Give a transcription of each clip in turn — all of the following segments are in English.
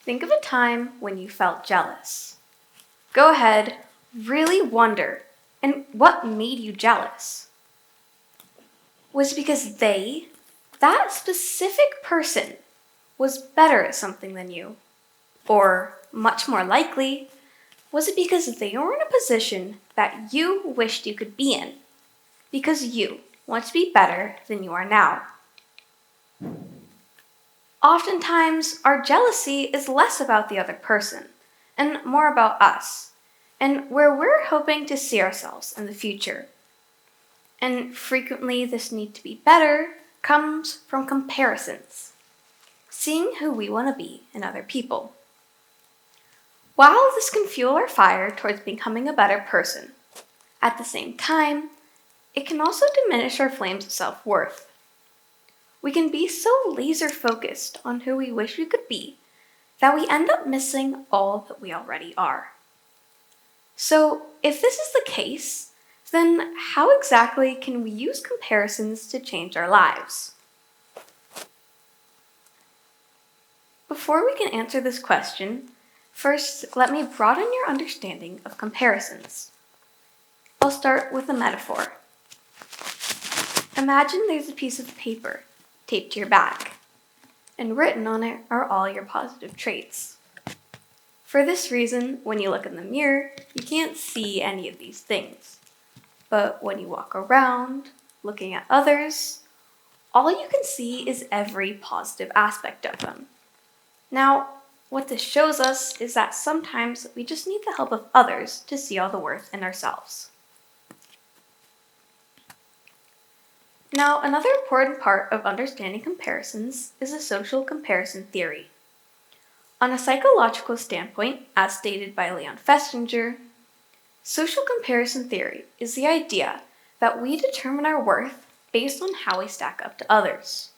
Think of a time when you felt jealous. Go ahead, really wonder, and what made you jealous? Was it because that specific person, was better at something than you? Or, much more likely, was it because they were in a position that you wished you could be in? Because you want to be better than you are now. Oftentimes, our jealousy is less about the other person and more about us, and where we're hoping to see ourselves in the future. And frequently, this need to be better comes from comparisons, seeing who we want to be in other people. While this can fuel our fire towards becoming a better person, at the same time, it can also diminish our flames of self-worth. We can be so laser focused on who we wish we could be that we end up missing all that we already are. So, if this is the case, then how exactly can we use comparisons to change our lives? Before we can answer this question, first let me broaden your understanding of comparisons. I'll start with a metaphor. Imagine there's a piece of paper taped to your back, and written on it are all your positive traits. For this reason, when you look in the mirror, you can't see any of these things. But when you walk around, looking at others, all you can see is every positive aspect of them. Now, what this shows us is that sometimes we just need the help of others to see all the worth in ourselves. Now, another important part of understanding comparisons is a social comparison theory. On a psychological standpoint, as stated by Leon Festinger, social comparison theory is the idea that we determine our worth based on how we stack up to others.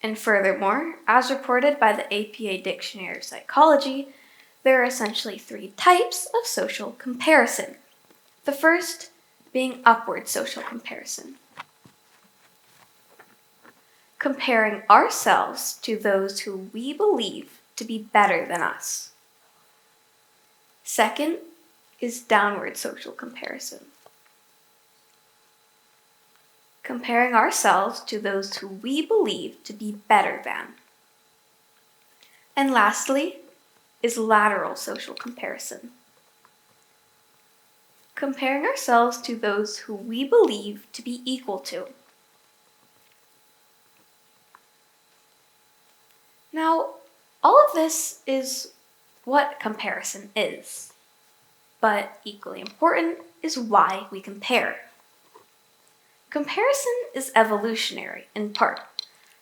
And furthermore, as reported by the APA Dictionary of Psychology, there are essentially 3 types of social comparison. The first being upward social comparison. Comparing ourselves to those who we believe to be better than us. Second is downward social comparison. Comparing ourselves to those who we believe to be better than. And lastly is lateral social comparison. Comparing ourselves to those who we believe to be equal to. Now, all of this is what comparison is, but equally important is why we compare. Comparison is evolutionary in part,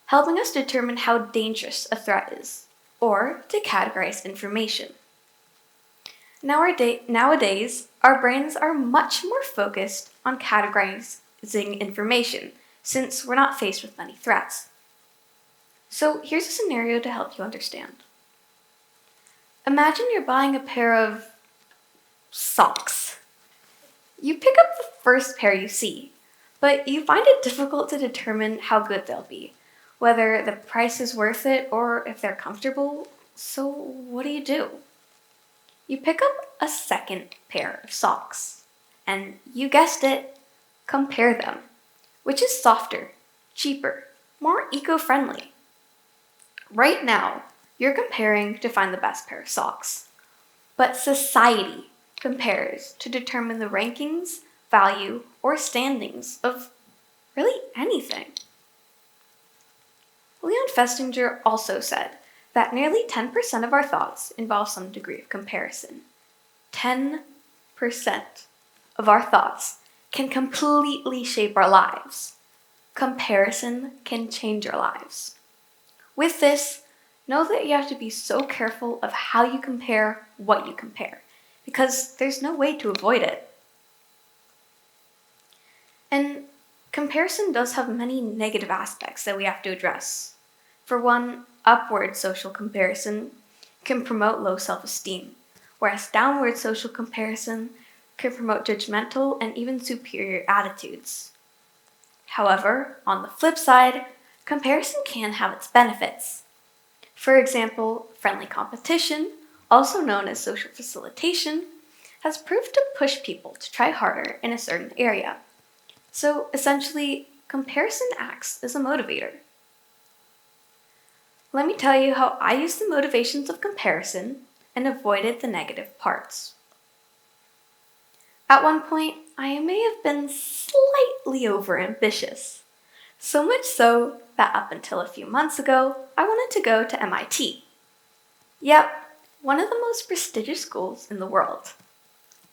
helping us determine how dangerous a threat is, or to categorize information. Nowadays, our brains are much more focused on categorizing information since we're not faced with many threats. So here's a scenario to help you understand. Imagine you're buying a pair of socks. You pick up the first pair you see, but you find it difficult to determine how good they'll be, whether the price is worth it or if they're comfortable. So what do? You pick up a second pair of socks, and you guessed it, compare them. Which is softer, cheaper, more eco-friendly? Right now, you're comparing to find the best pair of socks. But society compares to determine the rankings, value, or standings of really anything. Leon Festinger also said that nearly 10% of our thoughts involve some degree of comparison. 10% of our thoughts can completely shape our lives. Comparison can change our lives. With this, know that you have to be so careful of how you compare what you compare, because there's no way to avoid it. And comparison does have many negative aspects that we have to address. For one, upward social comparison can promote low self-esteem, whereas downward social comparison can promote judgmental and even superior attitudes. However, on the flip side, comparison can have its benefits. For example, friendly competition, also known as social facilitation, has proved to push people to try harder in a certain area. So essentially, comparison acts as a motivator. Let me tell you how I used the motivations of comparison and avoided the negative parts. At one point, I may have been slightly overambitious. So much so that up until a few months ago, I wanted to go to MIT. Yep, one of the most prestigious schools in the world.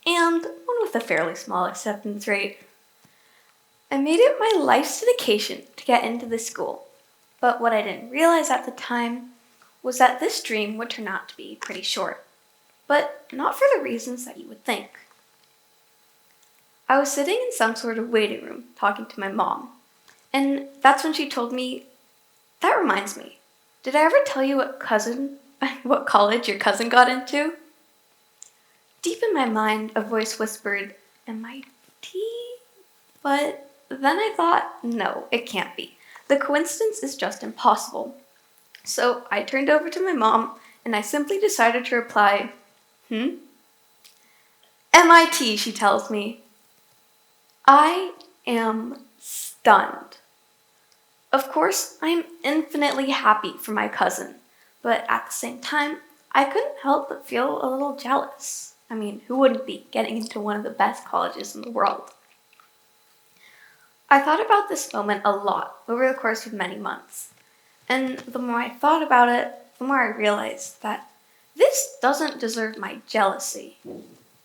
And one with a fairly small acceptance rate. I made it my life's dedication to get into this school. But what I didn't realize at the time was that this dream would turn out to be pretty short. But not for the reasons that you would think. I was sitting in some sort of waiting room talking to my mom. And that's when she told me, "That reminds me, did I ever tell you what college your cousin got into?" Deep in my mind, a voice whispered, "MIT?" But then I thought, no, it can't be. The coincidence is just impossible. So I turned over to my mom and I simply decided to reply, "MIT," she tells me. I am stunned. Of course, I'm infinitely happy for my cousin, but at the same time, I couldn't help but feel a little jealous. I mean, who wouldn't be getting into one of the best colleges in the world? I thought about this moment a lot over the course of many months, and the more I thought about it, the more I realized that this doesn't deserve my jealousy,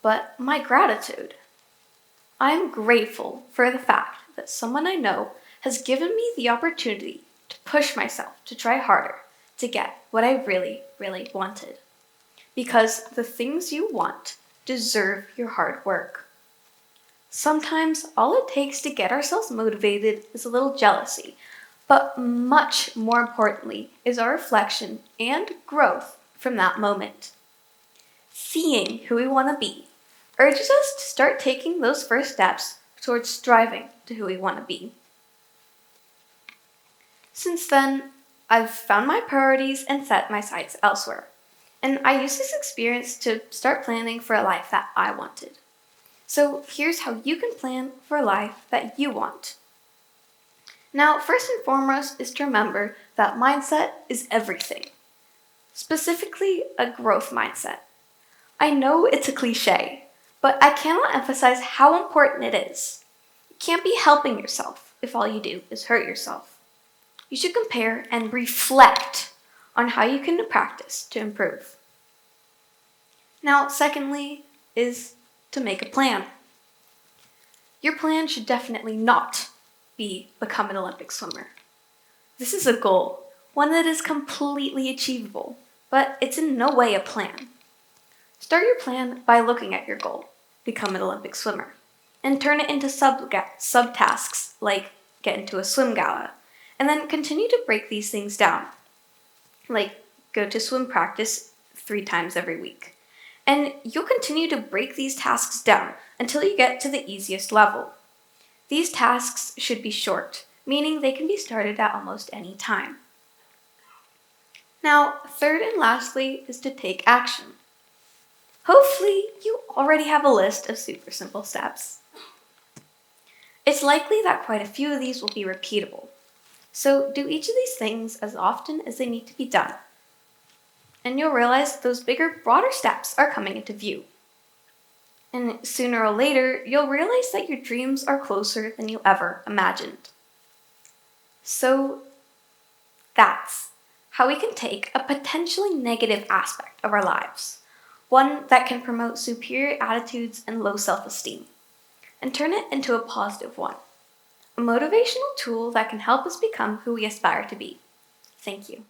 but my gratitude. I am grateful for the fact that someone I know has given me the opportunity to push myself to try harder to get what I really, really wanted. Because the things you want deserve your hard work. Sometimes all it takes to get ourselves motivated is a little jealousy, but much more importantly is our reflection and growth from that moment. Seeing who we want to be urges us to start taking those first steps towards striving to who we want to be. Since then, I've found my priorities and set my sights elsewhere. And I used this experience to start planning for a life that I wanted. So here's how you can plan for a life that you want. Now, first and foremost is to remember that mindset is everything. Specifically, a growth mindset. I know it's a cliche, but I cannot emphasize how important it is. You can't be helping yourself if all you do is hurt yourself. You should compare and reflect on how you can practice to improve. Now, secondly, is to make a plan. Your plan should definitely not be become an Olympic swimmer. This is a goal, one that is completely achievable, but it's in no way a plan. Start your plan by looking at your goal, become an Olympic swimmer, and turn it into subtasks like get into a swim gala, and then continue to break these things down, like go to swim practice 3 times every week. And you'll continue to break these tasks down until you get to the easiest level. These tasks should be short, meaning they can be started at almost any time. Now, third and lastly is to take action. Hopefully, you already have a list of super simple steps. It's likely that quite a few of these will be repeatable. So do each of these things as often as they need to be done. And you'll realize those bigger, broader steps are coming into view. And sooner or later, you'll realize that your dreams are closer than you ever imagined. So that's how we can take a potentially negative aspect of our lives, one that can promote superior attitudes and low self-esteem, and turn it into a positive one, a motivational tool that can help us become who we aspire to be. Thank you.